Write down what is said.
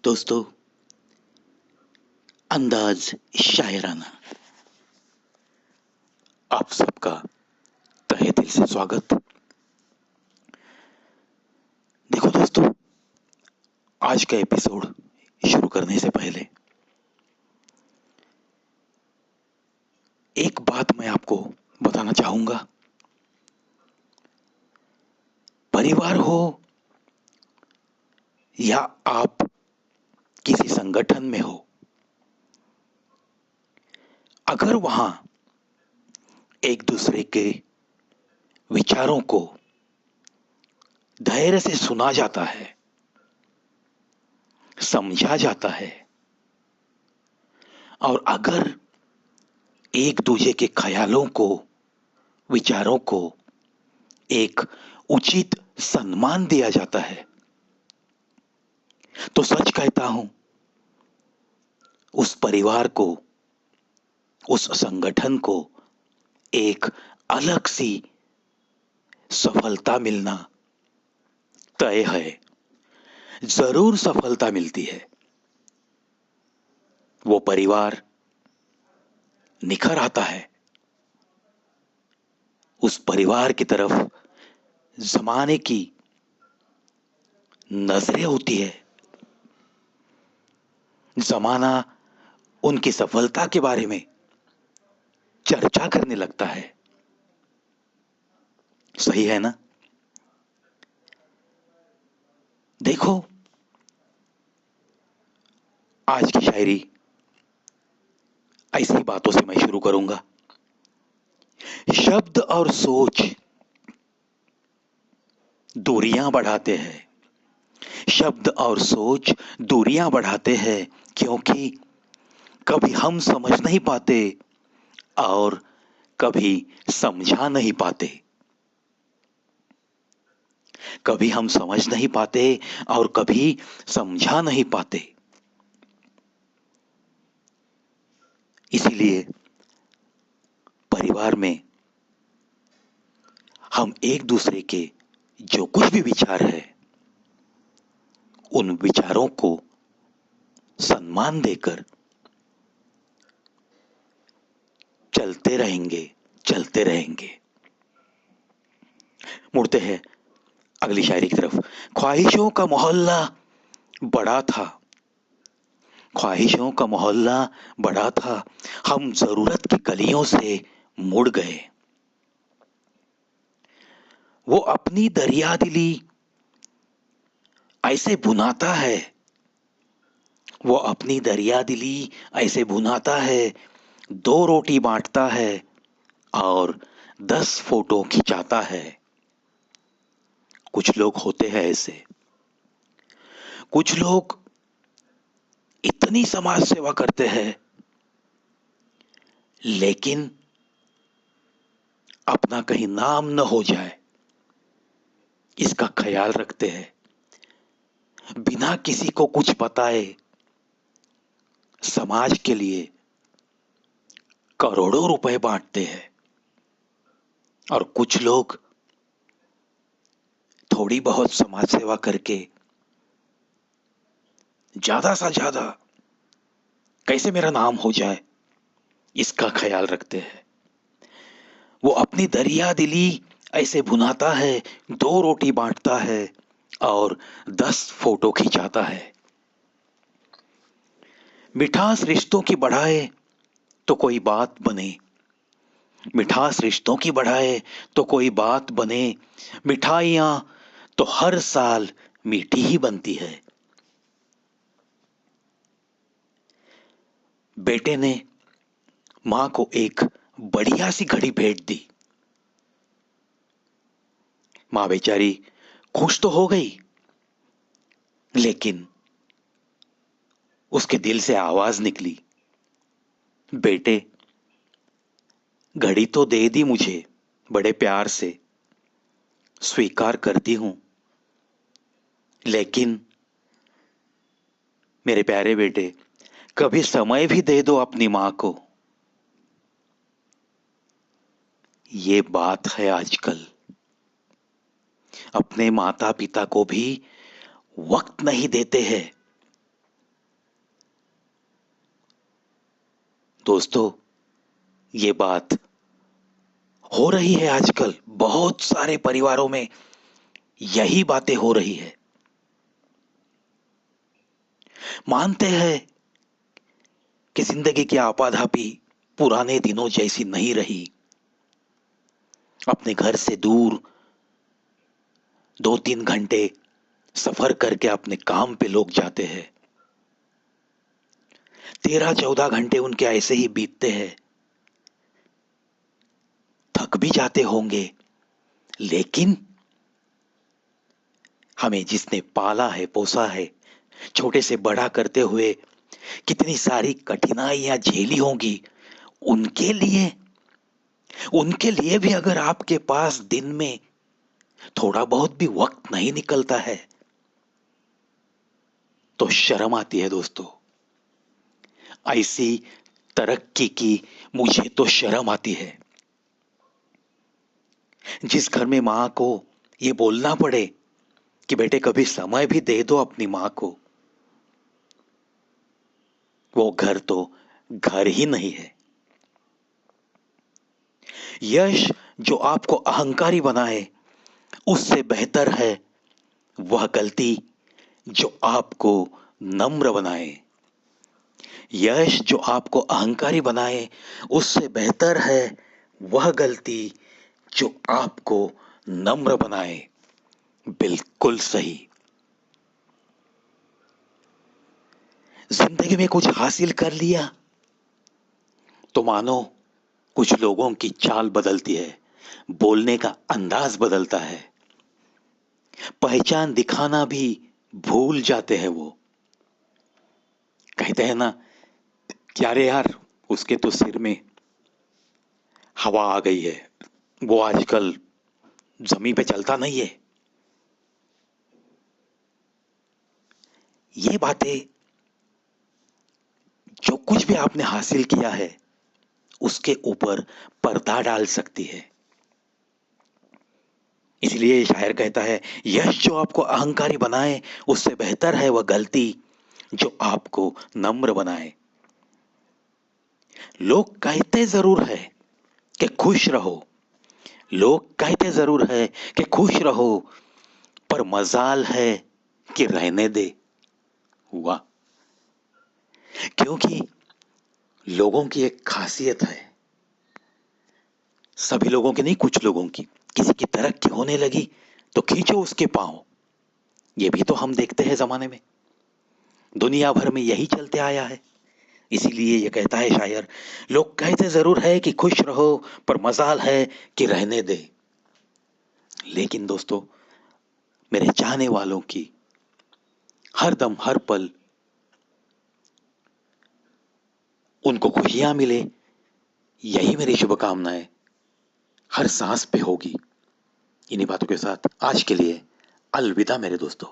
दोस्तों, अंदाज शायराना आप सबका तहे दिल से स्वागत। देखो दोस्तों, आज का एपिसोड शुरू करने से पहले एक बात मैं आपको बताना चाहूंगा। परिवार हो या आप किसी संगठन में हो, अगर वहां एक दूसरे के विचारों को धैर्य से सुना जाता है, समझा जाता है और अगर एक दूसरे के ख्यालों को, विचारों को एक उचित सम्मान दिया जाता है, तो सच कहता हूं, उस परिवार को, उस संगठन को एक अलग सी सफलता मिलना तय है। जरूर सफलता मिलती है। वो परिवार निखर आता है। उस परिवार की तरफ जमाने की नजरें होती है। जमाना उनकी सफलता के बारे में चर्चा करने लगता है। सही है ना? देखो, आज की शायरी ऐसी बातों से मैं शुरू करूंगा। शब्द और सोच दूरियां बढ़ाते हैं। शब्द और सोच दूरियां बढ़ाते हैं, क्योंकि कभी हम समझ नहीं पाते और कभी समझा नहीं पाते। कभी हम समझ नहीं पाते और कभी समझा नहीं पाते। इसीलिए परिवार में हम एक दूसरे के जो कुछ भी विचार है, उन विचारों को सम्मान देकर चलते रहेंगे, चलते रहेंगे। मुड़ते हैं अगली शायरी की तरफ। ख्वाहिशों का मोहल्ला बड़ा था, ख्वाहिशों का मोहल्ला बड़ा था, हम जरूरत की गलियों से मुड़ गए। वो अपनी दरिया दिली ऐसे भुनाता है, वो अपनी दरिया दिली ऐसे भुनाता है, दो रोटी बांटता है और 10 फोटो खिंचाता है। कुछ लोग होते हैं ऐसे। कुछ लोग इतनी समाज सेवा करते हैं, लेकिन अपना कहीं नाम न हो जाए, इसका ख्याल रखते हैं। बिना किसी को कुछ बताए समाज के लिए करोड़ों रुपए बांटते हैं। और कुछ लोग थोड़ी बहुत समाज सेवा करके ज्यादा सा ज्यादा कैसे मेरा नाम हो जाए, इसका ख्याल रखते हैं। वो अपनी दरिया दिली ऐसे भुनाता है, दो रोटी बांटता है और 10 फोटो खिंचाता है। मिठास रिश्तों की बढ़ाए तो कोई बात बने, मिठास रिश्तों की बढ़ाए तो कोई बात बने, मिठाइयां तो हर साल मीठी ही बनती है। बेटे ने मां को एक बढ़िया सी घड़ी भेंट दी। मां बेचारी खुश तो हो गई, लेकिन उसके दिल से आवाज निकली, बेटे, घड़ी तो दे दी मुझे बड़े प्यार से, स्वीकार करती हूं, लेकिन मेरे प्यारे बेटे, कभी समय भी दे दो अपनी मां को। ये बात है आजकल। अपने माता पिता को भी वक्त नहीं देते हैं। दोस्तों, ये बात हो रही है आजकल बहुत सारे परिवारों में, यही बातें हो रही है। मानते हैं कि जिंदगी की आपाधापी पुराने दिनों जैसी नहीं रही। अपने घर से दूर 2-3 घंटे सफर करके अपने काम पे लोग जाते हैं। 13-14 घंटे उनके ऐसे ही बीतते हैं। थक भी जाते होंगे, लेकिन हमें जिसने पाला है, पोसा है, छोटे से बड़ा करते हुए कितनी सारी कठिनाइयां झेली होंगी, उनके लिए उनके लिए भी अगर आपके पास दिन में थोड़ा बहुत भी वक्त नहीं निकलता है तो शर्म आती है दोस्तों। ऐसी तरक्की की मुझे तो शर्म आती है। जिस घर में मां को ये बोलना पड़े कि बेटे कभी समय भी दे दो अपनी मां को, वो घर तो घर ही नहीं है। यश जो आपको अहंकारी बनाए, उससे बेहतर है वह गलती जो आपको नम्र बनाए। यश जो आपको अहंकारी बनाए, उससे बेहतर है वह गलती जो आपको नम्र बनाए। बिल्कुल सही। जिंदगी में कुछ हासिल कर लिया तो मानो कुछ लोगों की चाल बदलती है, बोलने का अंदाज बदलता है, पहचान दिखाना भी भूल जाते हैं। वो कहते हैं ना कि अरे यार, उसके तो सिर में हवा आ गई है, वो आजकल जमीन पे चलता नहीं है। ये बातें, जो कुछ भी आपने हासिल किया है उसके ऊपर पर्दा डाल सकती है। इसलिए शायर कहता है, यश जो आपको अहंकारी बनाए, उससे बेहतर है वह गलती जो आपको नम्र बनाए। लोग कहते जरूर है कि खुश रहो, लोग कहते जरूर है कि खुश रहो, पर मजाल है कि रहने दे। हुआ, क्योंकि लोगों की एक खासियत है, सभी लोगों की नहीं, कुछ लोगों की। किसी की तरक्की होने लगी तो खींचो उसके पांव। ये भी तो हम देखते हैं जमाने में, दुनिया भर में यही चलते आया है। इसीलिए ये कहता है शायर, लोग कहते जरूर है कि खुश रहो, पर मजाल है कि रहने दे। लेकिन दोस्तों, मेरे चाहने वालों की हर दम हर पल उनको खुशियां मिले, यही मेरी शुभकामनाएं हर सांस पे होगी। इन्हीं बातों के साथ आज के लिए अलविदा मेरे दोस्तों।